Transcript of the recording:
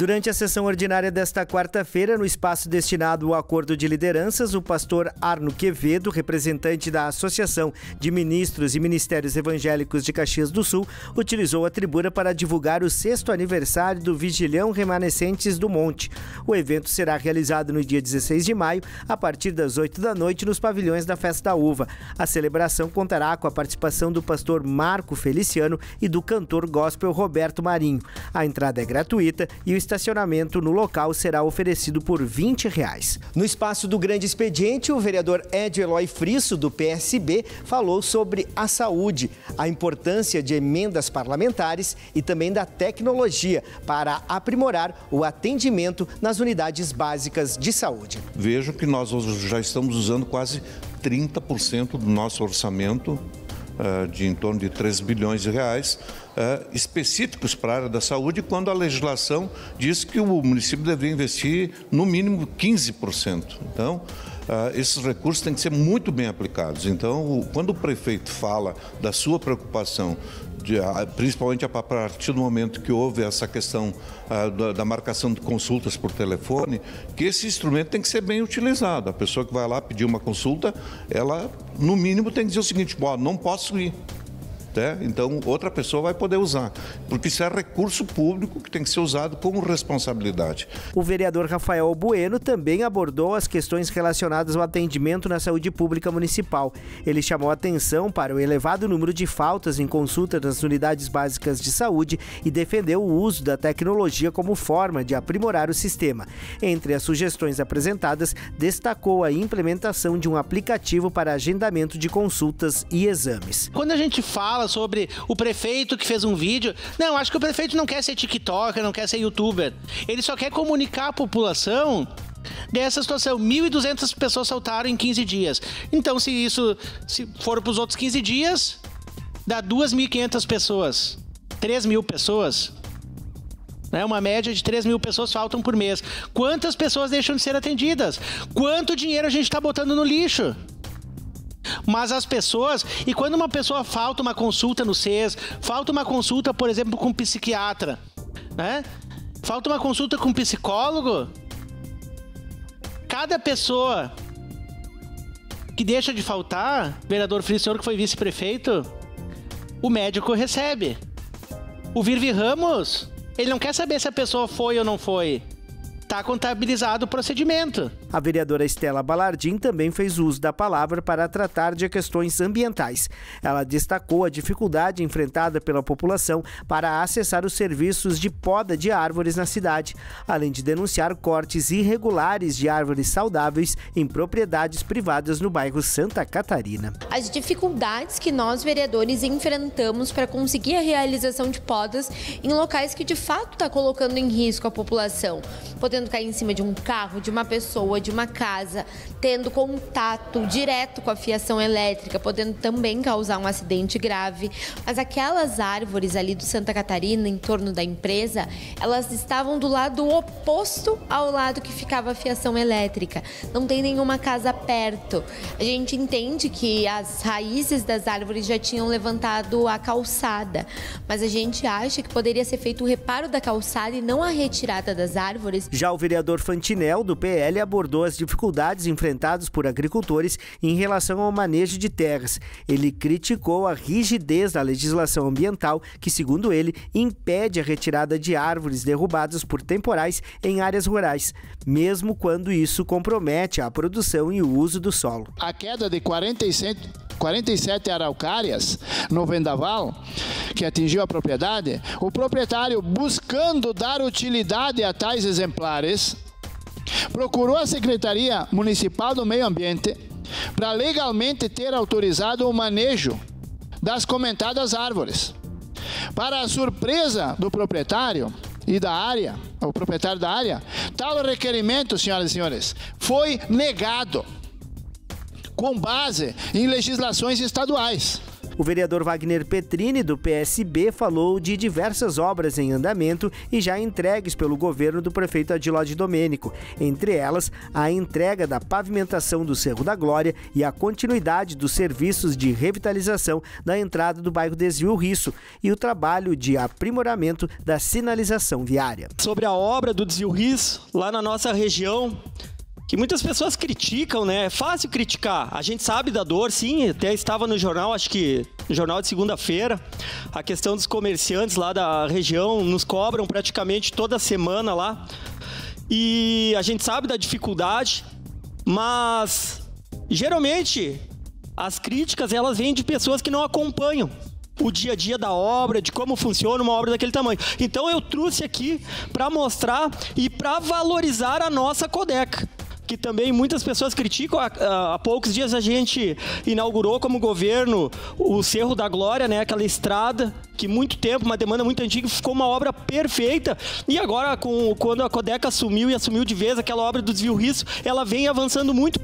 Durante a sessão ordinária desta quarta-feira, no espaço destinado ao acordo de lideranças, o pastor Arno Quevedo, representante da Associação de Ministros e Ministérios Evangélicos de Caxias do Sul, utilizou a tribuna para divulgar o 6º aniversário do Vigilhão Remanescentes do Monte. O evento será realizado no dia 16 de maio, a partir das 8 da noite, nos pavilhões da Festa da Uva. A celebração contará com a participação do pastor Marco Feliciano e do cantor gospel Roberto Marinho. A entrada é gratuita e o estacionamento no local será oferecido por R$20. No espaço do Grande Expediente, o vereador Edio Eloy Frisso, do PSB, falou sobre a saúde, a importância de emendas parlamentares e também da tecnologia para aprimorar o atendimento nas unidades básicas de saúde. Vejo que nós já estamos usando quase 30% do nosso orçamento, de em torno de 3 bilhões de reais, específicos para a área da saúde, quando a legislação diz que o município deveria investir no mínimo 15%. Então, esses recursos têm que ser muito bem aplicados. Então, quando o prefeito fala da sua preocupação, principalmente a partir do momento que houve essa questão da marcação de consultas por telefone, que esse instrumento tem que ser bem utilizado. A pessoa que vai lá pedir uma consulta, ela, no mínimo, tem que dizer o seguinte: não posso ir. Então, outra pessoa vai poder usar, porque isso é recurso público que tem que ser usado com responsabilidade. O vereador Rafael Bueno também abordou as questões relacionadas ao atendimento na saúde pública municipal. Ele chamou atenção para o elevado número de faltas em consultas nas unidades básicas de saúde e defendeu o uso da tecnologia como forma de aprimorar o sistema. Entre as sugestões apresentadas, destacou a implementação de um aplicativo para agendamento de consultas e exames. Quando a gente fala sobre o prefeito que fez um vídeo, não, acho que o prefeito não quer ser tiktoker, não quer ser youtuber. Ele só quer comunicar à população dessa situação. 1.200 pessoas saltaram em 15 dias. Então, se for para os outros 15 dias, dá 2.500 pessoas. 3.000 pessoas. Uma média de 3.000 pessoas faltam por mês. Quantas pessoas deixam de ser atendidas? Quanto dinheiro a gente está botando no lixo? Mas as pessoas, e quando uma pessoa falta uma consulta no SES, falta uma consulta, por exemplo, com um psiquiatra, falta uma consulta com um psicólogo, cada pessoa que deixa de faltar, vereador Frisso, senhor que foi vice-prefeito, o médico recebe. O Virvi Ramos, ele não quer saber se a pessoa foi ou não foi. Está contabilizado o procedimento. A vereadora Estela Balardim também fez uso da palavra para tratar de questões ambientais. Ela destacou a dificuldade enfrentada pela população para acessar os serviços de poda de árvores na cidade, além de denunciar cortes irregulares de árvores saudáveis em propriedades privadas no bairro Santa Catarina. As dificuldades que nós, vereadores, enfrentamos para conseguir a realização de podas em locais que de fato está colocando em risco a população, podendo cair em cima de um carro, de uma pessoa, de uma casa, tendo contato direto com a fiação elétrica, podendo também causar um acidente grave. Mas aquelas árvores ali do Santa Catarina, em torno da empresa, elas estavam do lado oposto ao lado que ficava a fiação elétrica. Não tem nenhuma casa perto. A gente entende que as raízes das árvores já tinham levantado a calçada, mas a gente acha que poderia ser feito o reparo da calçada e não a retirada das árvores. Já o vereador Fantinel, do PL, abordou as dificuldades enfrentadas por agricultores em relação ao manejo de terras. Ele criticou a rigidez da legislação ambiental que, segundo ele, impede a retirada de árvores derrubadas por temporais em áreas rurais, mesmo quando isso compromete a produção e o uso do solo. A queda de 47 araucárias no vendaval, que atingiu a propriedade, o proprietário, buscando dar utilidade a tais exemplares, procurou a Secretaria Municipal do Meio Ambiente para legalmente ter autorizado o manejo das comentadas árvores. Para a surpresa do proprietário e da área, o proprietário da área, tal requerimento, senhoras e senhores, foi negado com base em legislações estaduais. O vereador Wagner Petrini, do PSB, falou de diversas obras em andamento e já entregues pelo governo do prefeito Adilode Domênico, entre elas a entrega da pavimentação do Cerro da Glória e a continuidade dos serviços de revitalização da entrada do bairro Desvio Risso e o trabalho de aprimoramento da sinalização viária. Sobre a obra do Desvio Risso, lá na nossa região, que muitas pessoas criticam, né? É fácil criticar. A gente sabe da dor, sim. Até estava no jornal, acho que no jornal de segunda-feira, a questão dos comerciantes lá da região nos cobram praticamente toda semana lá. E a gente sabe da dificuldade, mas geralmente as críticas elas vêm de pessoas que não acompanham o dia a dia da obra, de como funciona uma obra daquele tamanho. Então eu trouxe aqui para mostrar e para valorizar a nossa Codeca, que também muitas pessoas criticam. Há poucos dias a gente inaugurou como governo o Cerro da Glória, né? Aquela estrada que muito tempo, uma demanda muito antiga, ficou uma obra perfeita. E agora, quando a Codeca assumiu de vez aquela obra do Desvio Risso, ela vem avançando muito.